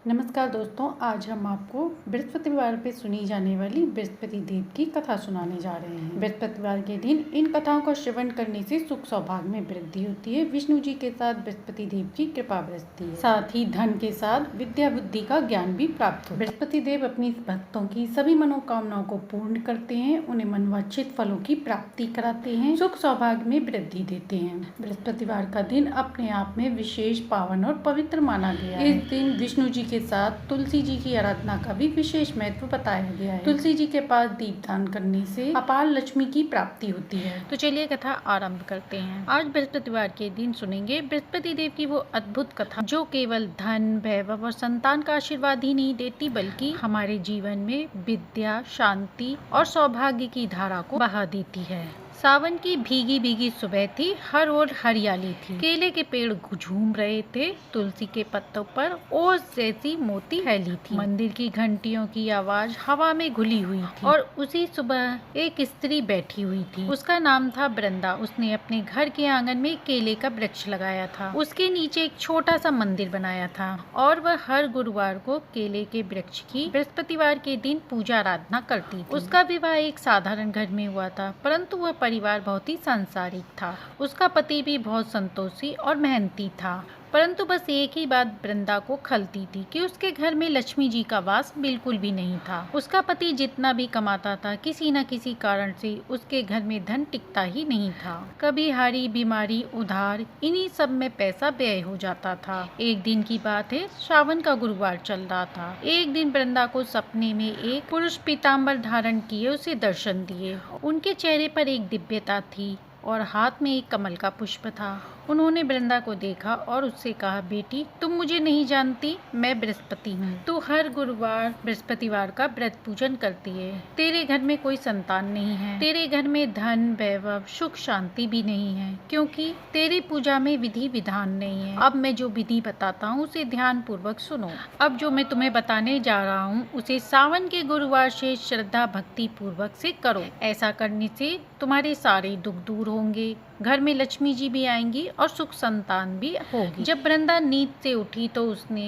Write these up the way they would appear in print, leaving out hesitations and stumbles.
नमस्कार दोस्तों, आज हम आपको बृहस्पतिवार पे सुनी जाने वाली बृहस्पति देव की कथा सुनाने जा रहे हैं। बृहस्पतिवार के दिन इन कथाओं का श्रवण करने से सुख सौभाग्य में वृद्धि होती है। विष्णु जी के साथ बृहस्पति देव की कृपा बरसती है, साथ ही धन के साथ विद्या बुद्धि का ज्ञान भी प्राप्त होता है। बृहस्पति देव अपनी भक्तों की सभी मनोकामनाओं को पूर्ण करते हैं, उन्हें मनवांछित फलों की प्राप्ति कराते हैं, सुख सौभाग्य में वृद्धि देते हैं। बृहस्पतिवार का दिन अपने आप में विशेष, पावन और पवित्र माना गया है। इस दिन विष्णु जी के साथ तुलसी जी की आराधना का भी विशेष महत्व बताया गया है। तुलसी जी के पास दीपदान करने से अपार लक्ष्मी की प्राप्ति होती है। तो चलिए कथा आरंभ करते हैं। आज बृहस्पतिवार के दिन सुनेंगे बृहस्पति देव की वो अद्भुत कथा जो केवल धन, वैभव और संतान का आशीर्वाद ही नहीं देती, बल्कि हमारे जीवन में विद्या, शांति और सौभाग्य की धारा को बहा देती है। सावन की भीगी भीगी सुबह थी, हर ओर हरियाली थी। केले के पेड़ झूम रहे थे, तुलसी के पत्तों पर ओस जैसी मोती फैली थी। मंदिर की घंटियों की आवाज हवा में घुली हुई थी और उसी सुबह एक स्त्री बैठी हुई थी। उसका नाम था वृंदा। उसने अपने घर के आंगन में केले का वृक्ष लगाया था। उसके नीचे एक छोटा सा मंदिर बनाया था और वह हर गुरुवार को केले के वृक्ष की बृहस्पतिवार के दिन पूजा आराधना करती थी। उसका विवाह एक साधारण घर में हुआ था, परंतु वह परिवार बहुत ही सांसारिक था। उसका पति भी बहुत संतोषी और मेहनती था, परंतु बस एक ही बात वृंदा को खलती थी कि उसके घर में लक्ष्मी जी का वास बिल्कुल भी नहीं था। उसका पति जितना भी कमाता था, किसी न किसी कारण से उसके घर में धन टिकता ही नहीं था। कभी हारी, बीमारी, उधार, इन्हीं सब में पैसा व्यय हो जाता था। एक दिन की बात है, सावन का गुरुवार चल रहा था। एक दिन वृंदा को सपने में एक पुरुष पीताम्बर धारण किए उसे दर्शन दिए। उनके चेहरे पर एक दिव्यता थी और हाथ में एक कमल का पुष्प था। उन्होंने वृंदा को देखा और उससे कहा, बेटी, तुम मुझे नहीं जानती, मैं बृहस्पति हूँ। तू हर गुरुवार बृहस्पतिवार का व्रत पूजन करती है। तेरे घर में कोई संतान नहीं है। तेरे घर में धन, वैभव, सुख, शांति भी नहीं है, क्योंकि तेरी पूजा में विधि विधान नहीं है। अब मैं जो विधि बताता हूँ उसे ध्यान पूर्वक सुनो। अब जो मैं तुम्हें बताने जा रहा हूँ उसे सावन के गुरुवार से श्रद्धा भक्ति पूर्वक से करो। ऐसा करने से तुम्हारे सारे दुख दूर होंगे, घर में लक्ष्मी जी भी आएंगी और सुख संतान भी होगी। जब वृंदा नींद से उठी तो उसने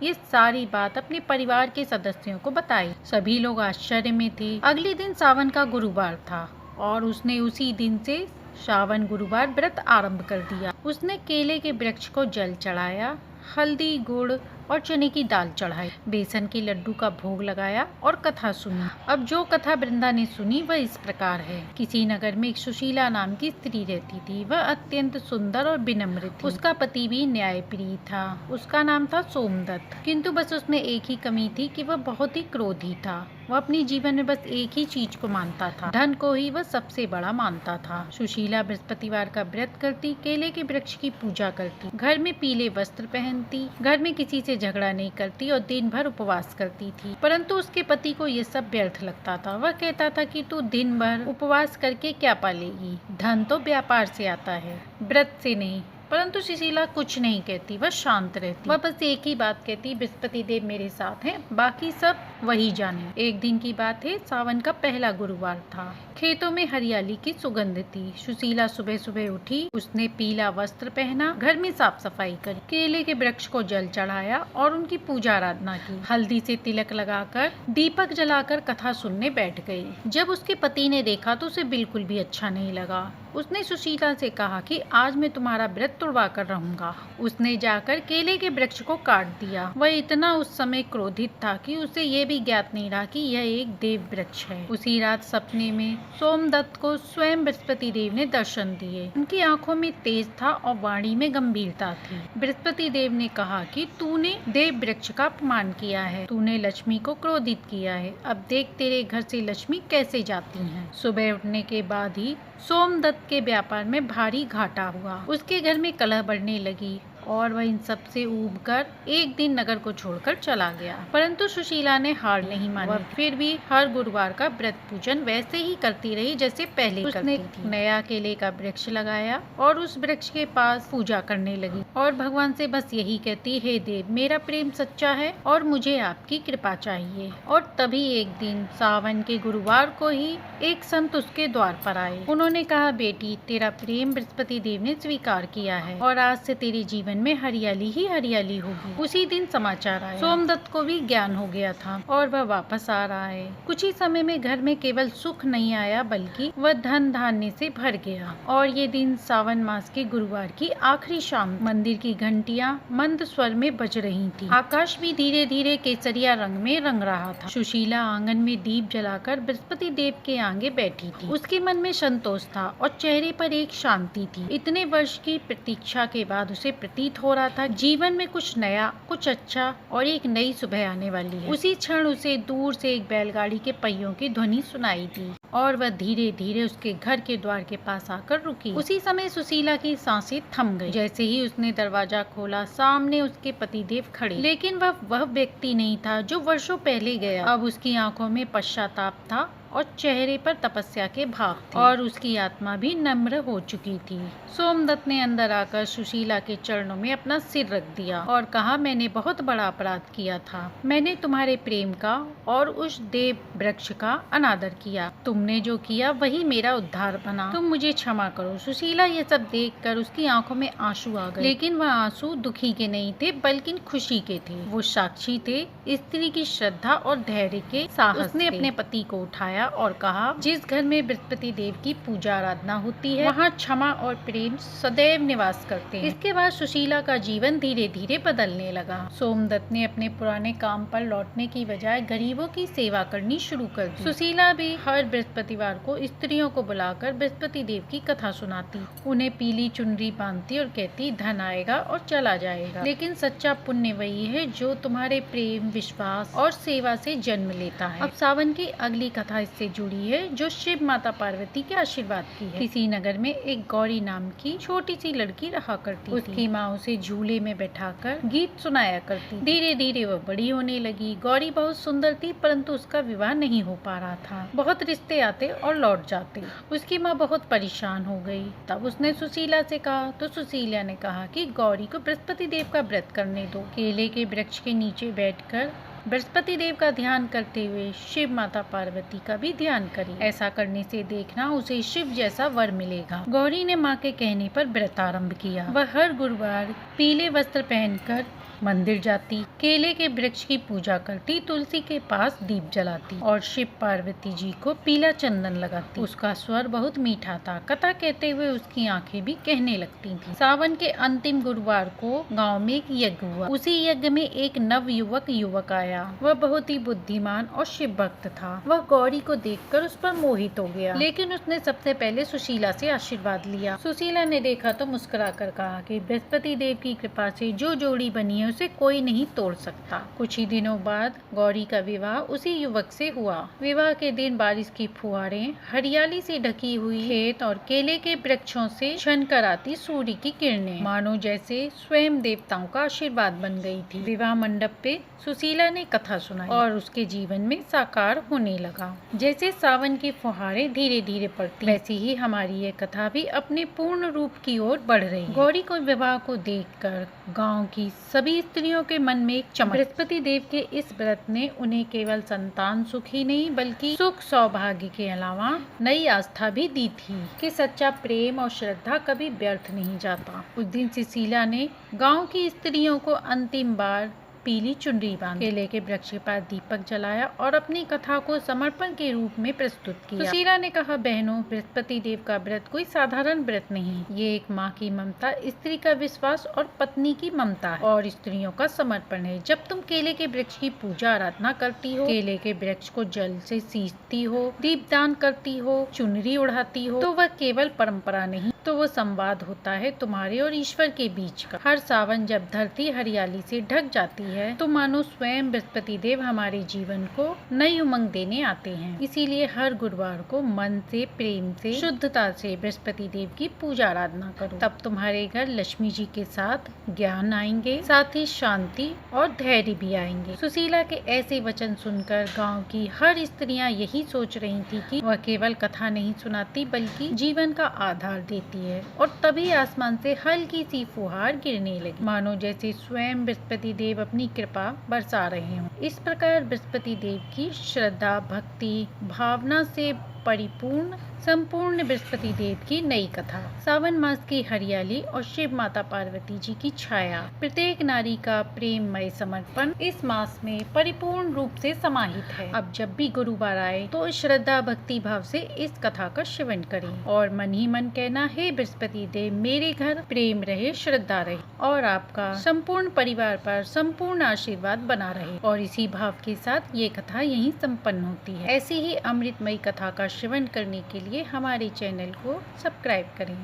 ये सारी बात अपने परिवार के सदस्यों को बताई। सभी लोग आश्चर्य में थे। अगले दिन सावन का गुरुवार था और उसने उसी दिन से सावन गुरुवार व्रत आरंभ कर दिया। उसने केले के वृक्ष को जल चढ़ाया, हल्दी, गुड़ और चने की दाल चढ़ाई, बेसन के लड्डू का भोग लगाया और कथा सुनी। अब जो कथा वृंदा ने सुनी वह इस प्रकार है। किसी नगर में एक सुशीला नाम की स्त्री रहती थी। वह अत्यंत सुंदर और विनम्र थी। उसका पति भी न्यायप्रिय था। उसका नाम था सोमदत्त, किंतु बस उसमें एक ही कमी थी कि वह बहुत ही क्रोधी था। वह अपने जीवन में बस एक ही चीज को मानता था, धन को ही वह सबसे बड़ा मानता था। सुशीला बृहस्पतिवार का व्रत करती, केले के वृक्ष की पूजा करती, घर में पीले वस्त्र पहनती, घर में किसी से झगड़ा नहीं करती और दिन भर उपवास करती थी। परंतु उसके पति को ये सब व्यर्थ लगता था। वह कहता था कि तू दिन भर उपवास करके क्या पालेगी, धन तो व्यापार से आता है, व्रत से नहीं। परंतु सुशीला कुछ नहीं कहती, वह शांत रहती। वह बस एक ही बात कहती, बृहस्पति देव मेरे साथ हैं, बाकी सब वही जाने। एक दिन की बात है, सावन का पहला गुरुवार था। खेतों में हरियाली की सुगंध थी। सुशीला सुबह सुबह उठी, उसने पीला वस्त्र पहना, घर में साफ सफाई करी, केले के वृक्ष को जल चढ़ाया और उनकी पूजा आराधना की। हल्दी से तिलक लगाकर, दीपक जलाकर कथा सुनने बैठ गई। जब उसके पति ने देखा तो उसे बिल्कुल भी अच्छा नहीं लगा। उसने सुशीला से कहा कि आज मैं तुम्हारा व्रत तोड़वा कर रहूंगा। उसने जाकर केले के वृक्ष को काट दिया। वह इतना उस समय क्रोधित था कि उसे ये भी ज्ञात नहीं रहा कि यह एक देव वृक्ष है। उसी रात सपने में सोमदत्त को स्वयं बृहस्पति देव ने दर्शन दिए। उनकी आंखों में तेज था और वाणी में गंभीरता थी। बृहस्पति देव ने कहा कि तूने देव वृक्ष का अपमान किया है, तूने लक्ष्मी को क्रोधित किया है। अब देख तेरे घर से लक्ष्मी कैसे जाती है। सुबह उठने के बाद ही सोमदत्त के व्यापार में भारी घाटा हुआ। उसके घर में कलह बढ़ने लगी और वह इन सब से ऊबकर एक दिन नगर को छोड़कर चला गया। परंतु सुशीला ने हार नहीं मानी। वह फिर भी हर गुरुवार का व्रत पूजन वैसे ही करती रही जैसे पहले करती थी। नया केले का वृक्ष लगाया और उस वृक्ष के पास पूजा करने लगी और भगवान से बस यही कहती, हे देव, मेरा प्रेम सच्चा है और मुझे आपकी कृपा चाहिए। और तभी एक दिन सावन के गुरुवार को ही एक संत उसके द्वार पर आए। उन्होंने कहा, बेटी, तेरा प्रेम बृहस्पति देव ने स्वीकार किया है और आज से तेरे जीवन में हरियाली ही हरियाली होगी। उसी दिन समाचार आया, सोमदत्त को भी ज्ञान हो गया था और वह वापस आ रहा है। कुछ ही समय में घर में केवल सुख नहीं आया बल्कि वह धन धान्य से भर गया। और ये दिन सावन मास के गुरुवार की आखिरी शाम, मंदिर की घंटियां मंद स्वर में बज रही थी। आकाश भी धीरे धीरे केसरिया रंग में रंग रहा था। सुशीला आंगन में दीप जलाकर बृहस्पति देव के आगे बैठी थी। उसके मन में संतोष था और चेहरे पर एक शांति थी। इतने वर्ष की प्रतीक्षा के बाद उसे प्रतीत हो रहा था जीवन में कुछ नया, कुछ अच्छा और एक नई सुबह आने वाली है। उसी क्षण उसे दूर से एक बैलगाड़ी के पहियों की ध्वनि सुनाई दी और वह धीरे धीरे उसके घर के द्वार के पास आकर रुकी। उसी समय सुशीला की सांसें थम गई। जैसे ही उसने दरवाजा खोला, सामने उसके पतिदेव खड़े, लेकिन वह व्यक्ति नहीं था जो वर्षों पहले गया। अब उसकी आंखों में पश्चाताप था और चेहरे पर तपस्या के भाव थे और उसकी आत्मा भी नम्र हो चुकी थी। सोमदत्त ने अंदर आकर सुशीला के चरणों में अपना सिर रख दिया और कहा, मैंने बहुत बड़ा अपराध किया था। मैंने तुम्हारे प्रेम का और उस देव वृक्ष का अनादर किया। तुमने जो किया वही मेरा उद्धार बना। तुम मुझे क्षमा करो। सुशीला ये सब देखकर उसकी आंखों में आंसू आ गए, लेकिन वह आंसू दुखी के नहीं थे बल्कि खुशी के थे। वो साक्षी थे स्त्री की श्रद्धा और धैर्य के साहस। उसने अपने पति को उठाया और कहा, जिस घर में बृहस्पति देव की पूजा आराधना होती है वहाँ क्षमा और प्रेम सदैव निवास करते हैं। इसके बाद सुशीला का जीवन धीरे धीरे बदलने लगा। सोमदत्त ने अपने पुराने काम पर लौटने की बजाय गरीबों की सेवा करनी शुरू कर दी। सुशीला भी हर बृहस्पतिवार को स्त्रियों को बुलाकर बृहस्पति देव की कथा सुनाती, उन्हें पीली चुनरी बांधती और कहती, धन आएगा और चला जाएगा, लेकिन सच्चा पुण्य वही है जो तुम्हारे प्रेम, विश्वास और सेवा से जन्म लेता है। अब सावन की अगली कथा से जुड़ी है जो शिव माता पार्वती के आशीर्वाद की है। किसी नगर में एक गौरी नाम की छोटी सी लड़की रहा करती थी। उसकी माँ उसे झूले में बैठाकर गीत सुनाया करती। धीरे धीरे वह बड़ी होने लगी। गौरी बहुत सुंदर थी परंतु उसका विवाह नहीं हो पा रहा था। बहुत रिश्ते आते और लौट जाते। उसकी माँ बहुत परेशान हो गई। तब उसने सुशीला से कहा तो सुशीला ने कहा कि गौरी को बृहस्पति देव का व्रत करने दो। केले के वृक्ष के नीचे बैठकर बृहस्पति देव का ध्यान करते हुए शिव माता पार्वती का भी ध्यान करें। ऐसा करने से देखना उसे शिव जैसा वर मिलेगा। गौरी ने माँ के कहने पर व्रत आरंभ किया। वह हर गुरुवार पीले वस्त्र पहनकर मंदिर जाती, केले के वृक्ष की पूजा करती, तुलसी के पास दीप जलाती और शिव पार्वती जी को पीला चंदन लगाती। उसका स्वर बहुत मीठा था। कथा कहते हुए उसकी आंखें भी कहने लगती थीं। सावन के अंतिम गुरुवार को गांव में एक यज्ञ हुआ। उसी यज्ञ में एक नव युवक आया। वह बहुत ही बुद्धिमान और शिव भक्त था। वह गौरी को देखकर उस पर मोहित हो गया, लेकिन उसने सबसे पहले सुशीला से आशीर्वाद लिया। सुशीला ने देखा तो मुस्कुराकर कहा कि बृहस्पति देव की कृपा से जो जोड़ी बनी है उसे कोई नहीं तोड़ सकता। कुछ ही दिनों बाद गौरी का विवाह उसी युवक से हुआ। विवाह के दिन बारिश की फुहारें, हरियाली से ढकी हुई खेत और केले के वृक्षों से छनकर आती सूर्य की किरणें मानो जैसे स्वयं देवताओं का आशीर्वाद बन गई थी। विवाह मंडप पे सुशीला ने कथा सुनाई और उसके जीवन में साकार होने लगा। जैसे सावन की फुहारें धीरे धीरे पड़ती, वैसी ही हमारी ये कथा भी अपने पूर्ण रूप की ओर बढ़ रही है। गौरी को विवाह को देखकर गांव की सभी स्त्रियों के मन में एक चमक। बृहस्पति देव के इस व्रत ने उन्हें केवल संतान सुख ही नहीं बल्कि सुख सौभाग्य के अलावा नई आस्था भी दी थी कि सच्चा प्रेम और श्रद्धा कभी व्यर्थ नहीं जाता। उस दिन सुशीला ने गांव की स्त्रियों को अंतिम बार पीली चुनरी बांध केले के वृक्ष के पास दीपक जलाया और अपनी कथा को समर्पण के रूप में प्रस्तुत किया। सुशीला ने कहा, बहनों, बृहस्पति देव का व्रत कोई साधारण व्रत नहीं, ये एक माँ की ममता, स्त्री का विश्वास और पत्नी की ममता है और स्त्रियों का समर्पण है। जब तुम केले के वृक्ष की पूजा आराधना करती हो, केले के वृक्ष को जल से सींचती हो, दीपदान करती हो, चुनरी उड़ाती हो, तो वह केवल परंपरा नहीं, तो वो संवाद होता है तुम्हारे और ईश्वर के बीच का। हर सावन जब धरती हरियाली से ढक जाती है तो मानो स्वयं बृहस्पति देव हमारे जीवन को नई उमंग देने आते हैं। इसीलिए हर गुरुवार को मन से, प्रेम से, शुद्धता से बृहस्पति देव की पूजा आराधना करो। तब तुम्हारे घर लक्ष्मी जी के साथ ज्ञान आएंगे, साथ ही शांति और धैर्य भी आएंगे। सुशीला के ऐसे वचन सुनकर गाँव की हर स्त्रियाँ यही सोच रही थी कि वह केवल कथा नहीं सुनाती बल्कि जीवन का आधार देती है। और तभी आसमान से हल्की सी फुहार गिरने लगी, मानो जैसे स्वयं बृहस्पति देव अपनी कृपा बरसा रहे हों। इस प्रकार बृहस्पति देव की श्रद्धा, भक्ति, भावना से परिपूर्ण संपूर्ण बृहस्पति देव की नई कथा। सावन मास की हरियाली और शिव माता पार्वती जी की छाया, प्रत्येक नारी का प्रेममय समर्पण इस मास में परिपूर्ण रूप से समाहित है। अब जब भी गुरुवार आए तो श्रद्धा भक्ति भाव से इस कथा का श्रवण करें और मन ही मन कहना, हे बृहस्पति देव मेरे घर प्रेम रहे, श्रद्धा रहे और आपका संपूर्ण परिवार पर संपूर्ण आशीर्वाद बना रहे। और इसी भाव के साथ ये कथा यहीं संपन्न होती है। ऐसी ही अमृतमयी कथा का श्रवण करने के लिए हमारे चैनल को सब्सक्राइब करें।